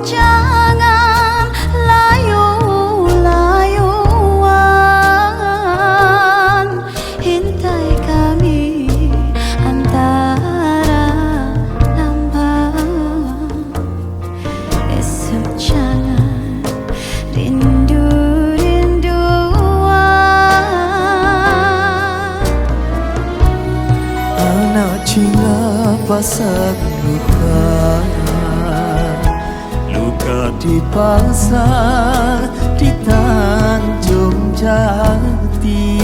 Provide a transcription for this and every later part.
Jangan layu-layuan, hintai kami antara lambang. Esok jangan rindu-rinduan. Anak Cina pasang luka, luka dipasang di Tanjung Jati.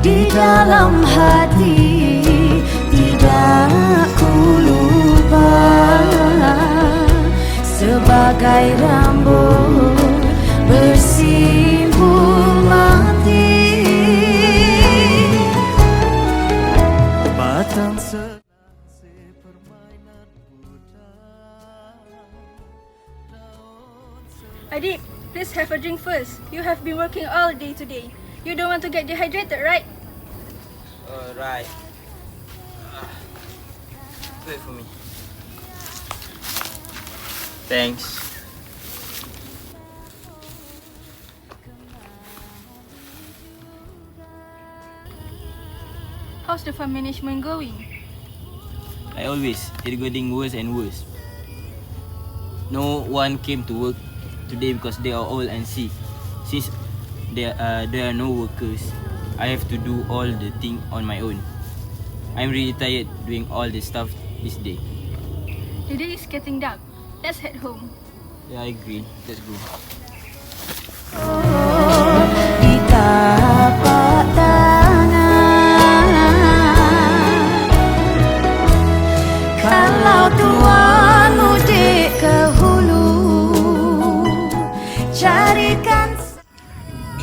Di dalam hati tidak ku lupa, sebagai rambut bersimbol mati. Batang selasih permainan buta. Adik, please have a drink first. You have been working all day today. You don't want to get dehydrated, right? Right. Wait for me. Thanks. How's the farm management going? Like always, it's getting worse and worse. No one came to work today because they are all and sick. Since there are no workers, I have to do all the thing on my own. I'm really tired doing all the stuff this day. The day is getting dark. Let's head home. Yeah, I agree. Let's go. Di tapak tangan, kalau tuan mudik ke hulu, carikan.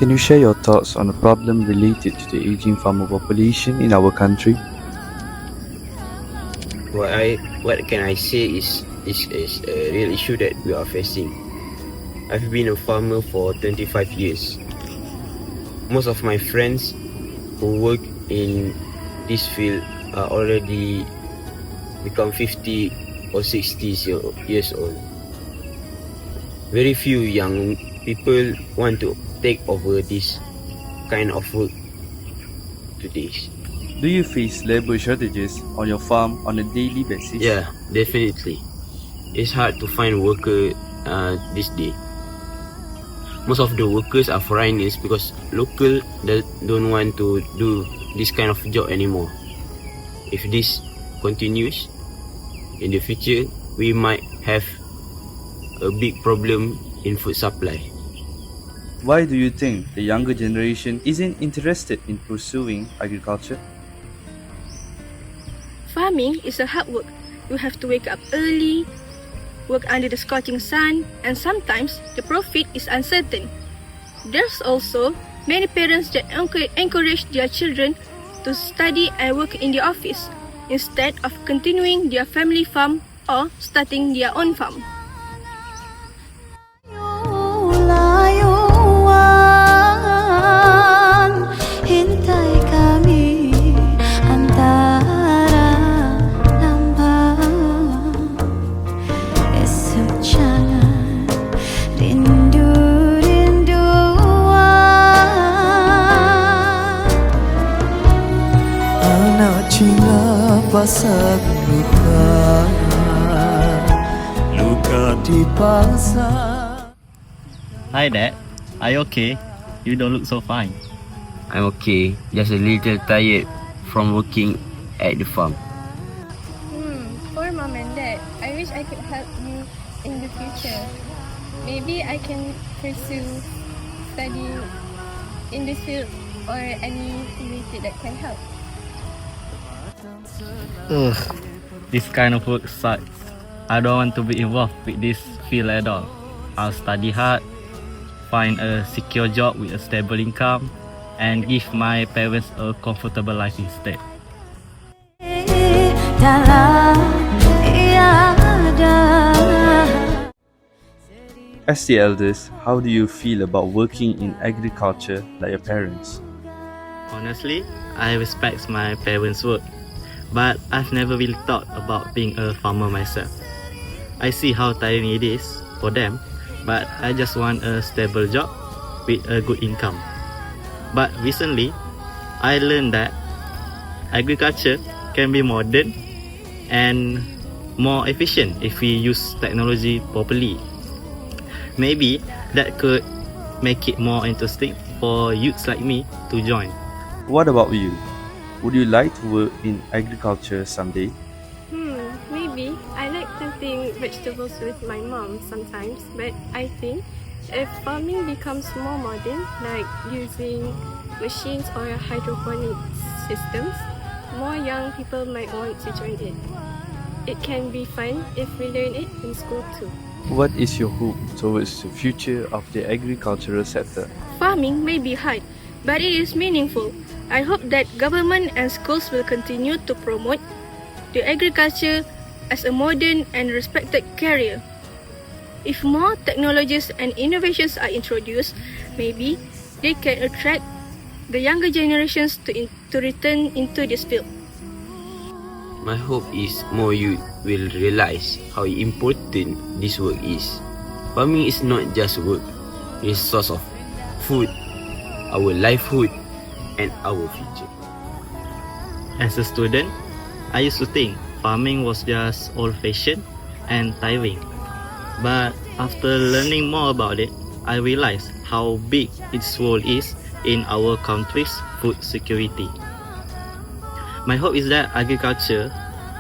Can you share your thoughts on the problem related to the aging farmer population in our country? What can I say is this is a real issue that we are facing. I've been a farmer for 25 years. Most of my friends who work in this field are already become 50 or 60 years old. Very few young people want to take over this kind of work today. Do you face labor shortages on your farm on a daily basis? Yeah, definitely. It's hard to find worker this day. Most of the workers are foreigners because local don't want to do this kind of job anymore. If this continues in the future, we might have a big problem in food supply. Why do you think the younger generation isn't interested in pursuing agriculture? Farming is a hard work. You have to wake up early, work under the scorching sun, and sometimes the profit is uncertain. There's also many parents that encourage their children to study and work in the office instead of continuing their family farm or starting their own farm. Layuan, hintai kami antara lambang. Esok jangan rindu-rinduan. Anak Cina pasang luka, luka dipasang. Hi Dad, are you okay? You don't look so fine. I'm okay, just a little tired from working at the farm. Poor mom and dad. I wish I could help you in the future. Maybe I can pursue study in this field or any related that can help. Ugh, this kind of work sucks. I don't want to be involved with this field at all. I'll study hard, find a secure job with a stable income, and give my parents a comfortable life instead. Dalam iada. As the eldest, how do you feel about working in agriculture like your parents? Honestly, I respect my parents' work, but I've never really thought about being a farmer myself. I see how tiring it is for them, but I just want a stable job with a good income. But recently, I learned that agriculture can be modern and more efficient if we use technology properly. Maybe that could make it more interesting for youths like me to join. What about you? Would you like to work in agriculture someday? Maybe. I like planting vegetables with my mom sometimes, but I think if farming becomes more modern, like using machines or hydroponic systems, more young people might want to join it. It can be fun if we learn it in school too. What is your hope towards the future of the agricultural sector? Farming may be hard, but it is meaningful. I hope that government and schools will continue to promote the agriculture as a modern and respected career. If more technologies and innovations are introduced, maybe they can attract the younger generations to return into this field. My hope is more youth will realize how important this work is. Farming is not just work, it is a source of food, our livelihood, and our future. As a student, I used to think farming was just old-fashioned and tiring. But after learning more about it, I realized how big its role is in our country's food security. My hope is that agriculture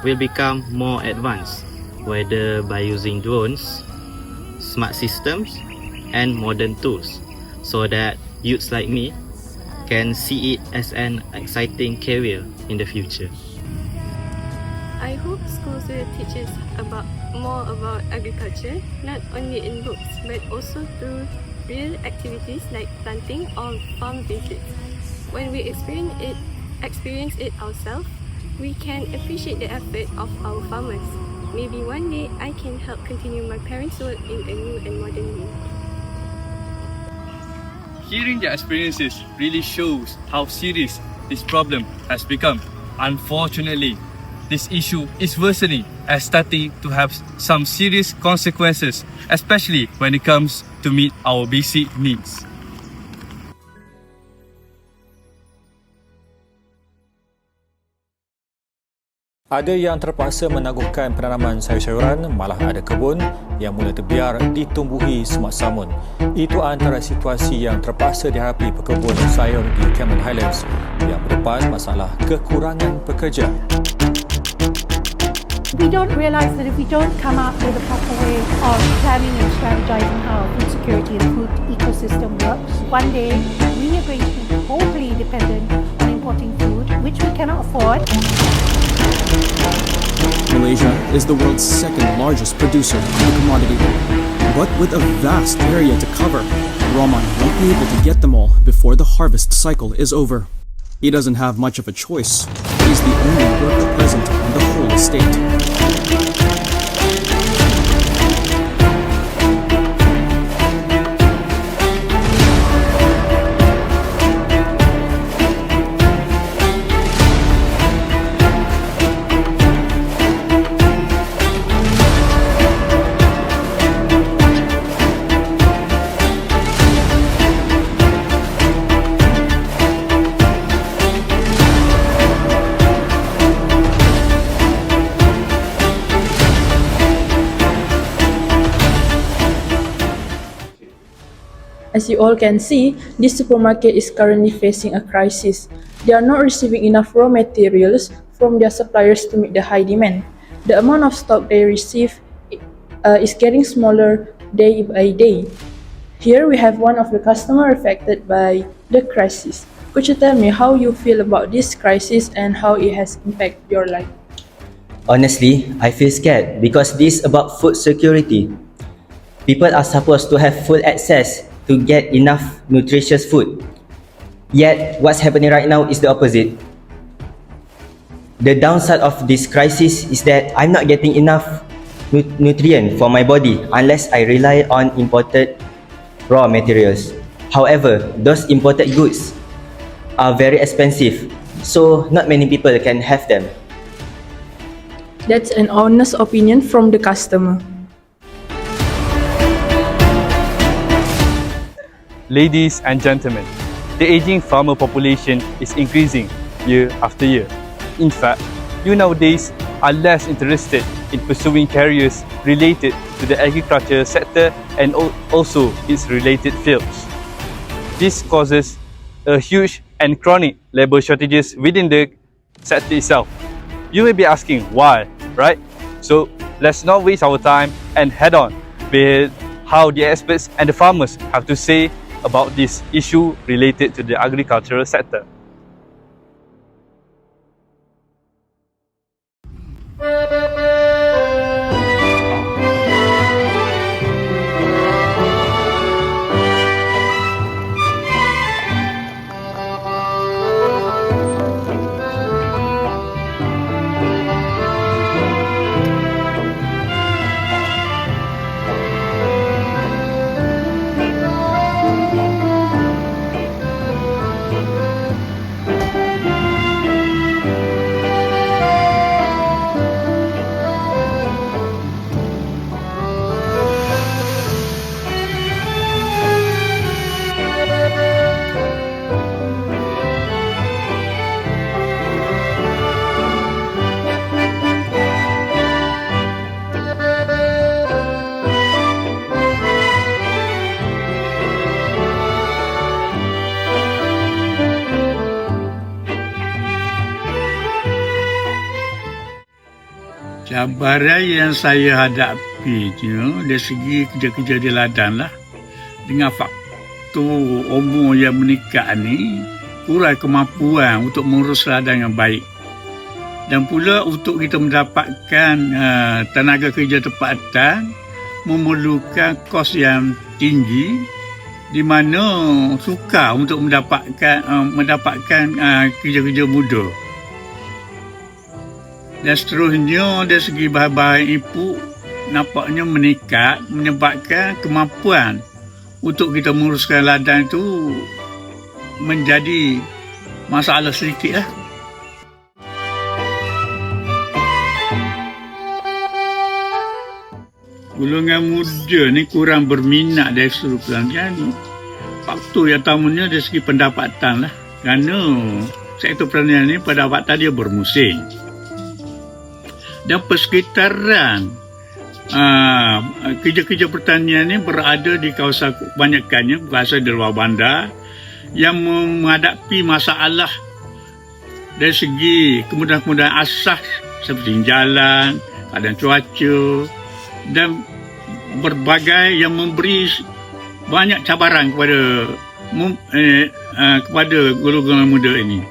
will become more advanced, whether by using drones, smart systems, and modern tools, so that youths like me can see it as an exciting career in the future. I hope schools will teach us more about agriculture, not only in books, but also through real activities like planting or farm visits. When we experience it ourselves, we can appreciate the effort of our farmers. Maybe one day I can help continue my parents' work in a new and modern way. Hearing their experiences really shows how serious this problem has become. Unfortunately, this issue is worsening and starting to have some serious consequences, especially when it comes to meet our basic needs. Ada yang terpaksa menangguhkan penanaman sayur-sayuran, malah ada kebun yang mula terbiar ditumbuhi semak samun. Itu antara situasi yang terpaksa dihadapi pekebun sayur di Cameron Highlands yang berdepan masalah kekurangan pekerja. We don't realise that if we don't come up with a proper way of planning and strategizing how food security and food ecosystem works, one day we are going to be totally dependent on importing food, which we cannot afford. Malaysia is the world's second largest producer of the commodity. But with a vast area to cover, Roman won't be able to get them all before the harvest cycle is over. He doesn't have much of a choice. He's the only worker present in the whole estate. As you all can see, this supermarket is currently facing a crisis. They are not receiving enough raw materials from their suppliers to meet the high demand. The amount of stock they receive is getting smaller day by day. Here we have one of the customers affected by the crisis. Could you tell me how you feel about this crisis and how it has impacted your life? Honestly, I feel scared because this is about food security. People are supposed to have full access to get enough nutritious food. Yet, what's happening right now is the opposite. The downside of this crisis is that I'm not getting enough nutrient for my body unless I rely on imported raw materials. However, those imported goods are very expensive, so not many people can have them. That's an honest opinion from the customer. Ladies and gentlemen, the aging farmer population is increasing year after year. In fact, you nowadays are less interested in pursuing careers related to the agriculture sector and also its related fields. This causes a huge and chronic labour shortages within the sector itself. You may be asking why, right? So let's not waste our time and head on with how the experts and the farmers have to say about this issue related to the agricultural sector. Cabaran yang saya hadapi dari segi kerja-kerja di ladang lah, dengan faktor umur yang meningkat ni, kurang kemampuan untuk mengurus ladang yang baik. Dan pula untuk kita mendapatkan tenaga kerja tempatan memerlukan kos yang tinggi, di mana sukar untuk mendapatkan kerja-kerja muda. Dan seterusnya dari segi bahan-bahan input nampaknya meningkat, menyebabkan kemampuan untuk kita menguruskan ladang itu menjadi masalah sedikit lah. Golongan muda ni kurang berminat dari seluruh pelanggan ni. Faktor yang utamanya dari segi pendapatan lah. Kerana sektor pertanian ni pendapatan dia bermusim. Dan persekitaran kerja-kerja pertanian ini berada di kawasan kebanyakannya berasal dari luar bandar yang menghadapi masalah dari segi kemudahan-kemudahan asas seperti jalan, keadaan cuaca dan berbagai yang memberi banyak cabaran kepada golongan muda ini.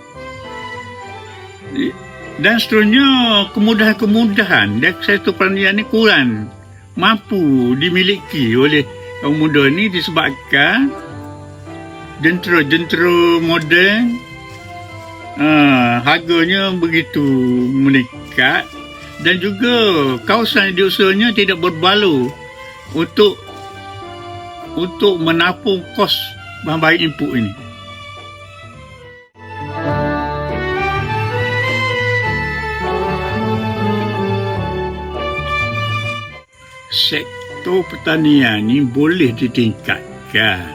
Dan seterusnya kemudahan-kemudahan dari sektor pertanian ini kurang mampu dimiliki oleh kaum muda ini disebabkan jentera-jentera moden harganya begitu meningkat dan juga kawasan yang diusahanya tidak berbaloi untuk menampung kos bahan-bahan input ini. Sektor pertanian ini boleh ditingkatkan.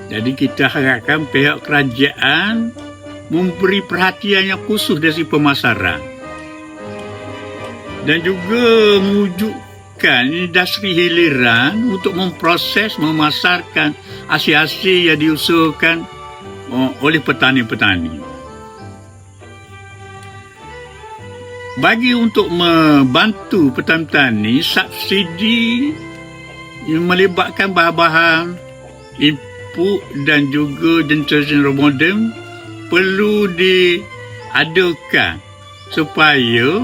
Jadi kita harapkan pihak kerajaan memberi perhatian yang khusus dari pemasaran dan juga mewujudkan industri hiliran untuk memproses, memasarkan hasil-hasil yang diusahakan oleh petani-petani. Bagi untuk membantu petani-petani, subsidi yang melibatkan bahan-bahan input dan juga jentera-jentera moden perlu diadakan supaya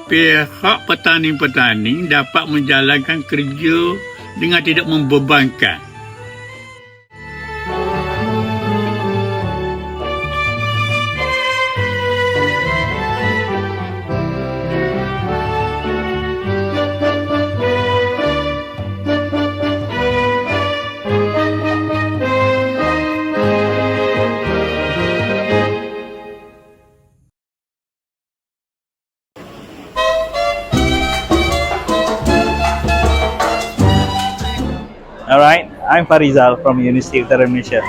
pihak petani-petani dapat menjalankan kerja dengan tidak membebankan. Alright, I'm Farizal from University of Malaysia.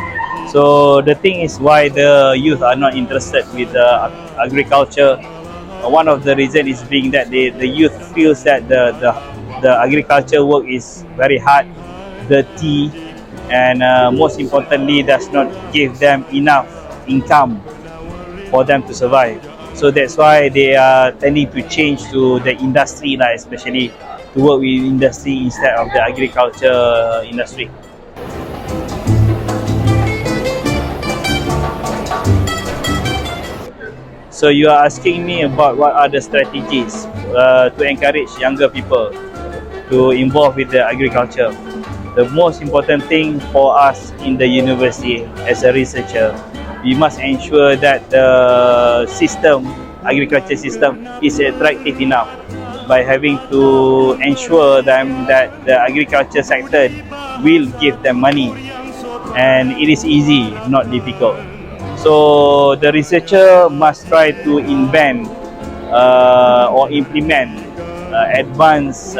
So the thing is why the youth are not interested with agriculture. One of the reason is being that the youth feels that the agriculture work is very hard, dirty, and most importantly does not give them enough income for them to survive. So that's why they are tending to change to the industry, like especially to work with industry instead of the agriculture industry. So you are asking me about what are the strategies to encourage younger people to involve with the agriculture. The most important thing for us in the university as a researcher, we must ensure that the system, agriculture system, is attractive enough by having to ensure them that the agriculture sector will give them money, and it is easy, not difficult. So the researcher must try to invent or implement advanced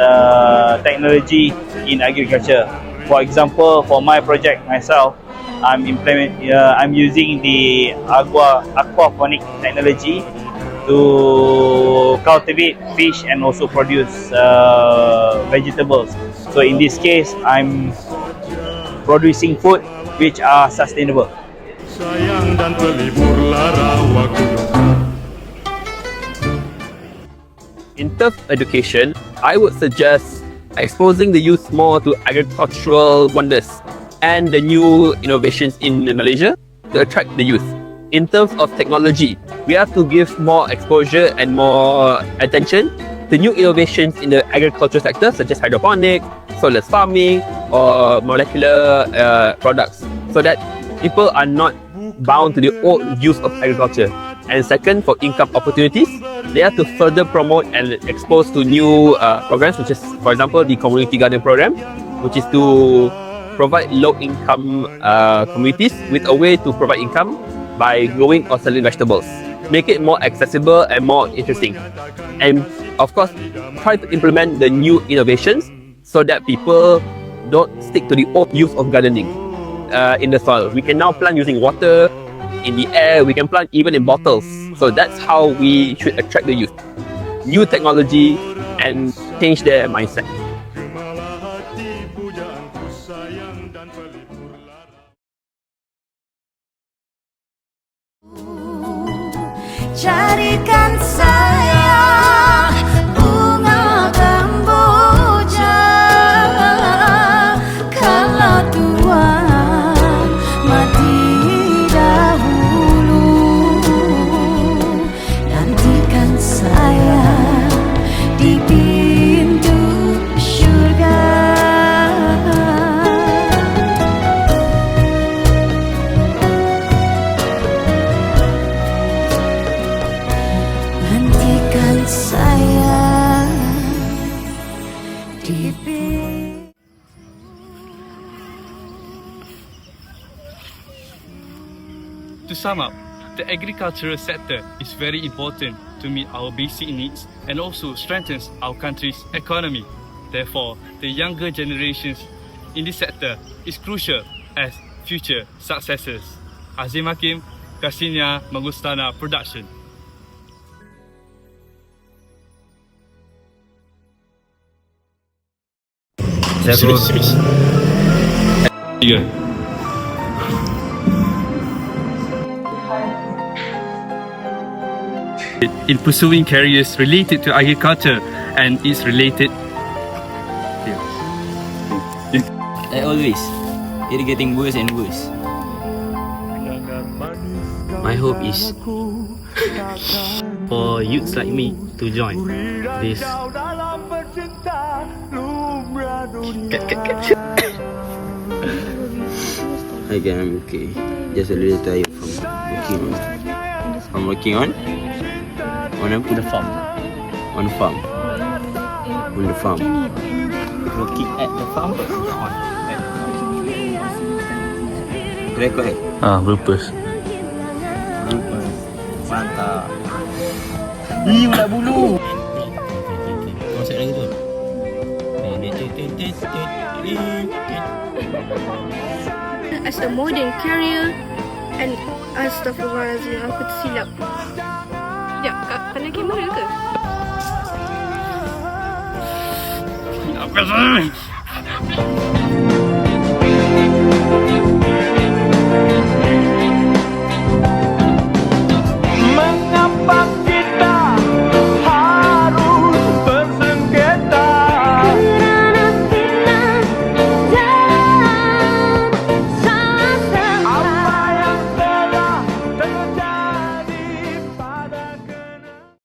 technology in agriculture. For example, for my project myself, I'm using the aquaponic technology to cultivate fish and also produce vegetables. So in this case, I'm producing food which are sustainable. Sayang dan peliburlah rawa gunung. In terms of education, I would suggest exposing the youth more to agricultural wonders and the new innovations in Malaysia to attract the youth. In terms of technology, we have to give more exposure and more attention to new innovations in the agriculture sector such as hydroponic, solar farming or molecular products, so that people are not bound to the old use of agriculture. And second, for income opportunities, they have to further promote and expose to new programs, such as, for example, the community garden program, which is to provide low-income communities with a way to provide income by growing or selling vegetables. Make it more accessible and more interesting. And of course, try to implement the new innovations so that people don't stick to the old use of gardening in the soil. We can now plant using water, in the air, we can plant even in bottles. So that's how we should attract the youth. New technology and change their mindset. Carikan saya bunga kamboja, kalau Tuhan mati dahulu, nantikan saya di pintu syurga. Nantikan saya di pintu. To sum up, the agricultural sector is very important to meet our basic needs and also strengthens our country's economy. Therefore, the younger generations in this sector is crucial as future successors. Azim Hakim, Kasinia Magustana Production. In pursuing careers related to agriculture and its related. Like always, it's getting worse and worse. My hope is for youths like me to join this. Again, I'm okay. Just a little tired from working on the farm. On the farm. Working at the farm. Correct. Bloopers. Mantap. Ih, ulat bulu. Konsep lagi tu. as a modern career and astaghfirullahalazim, aku tersilap. Sekejap, pandang kamera ke? Apa sih?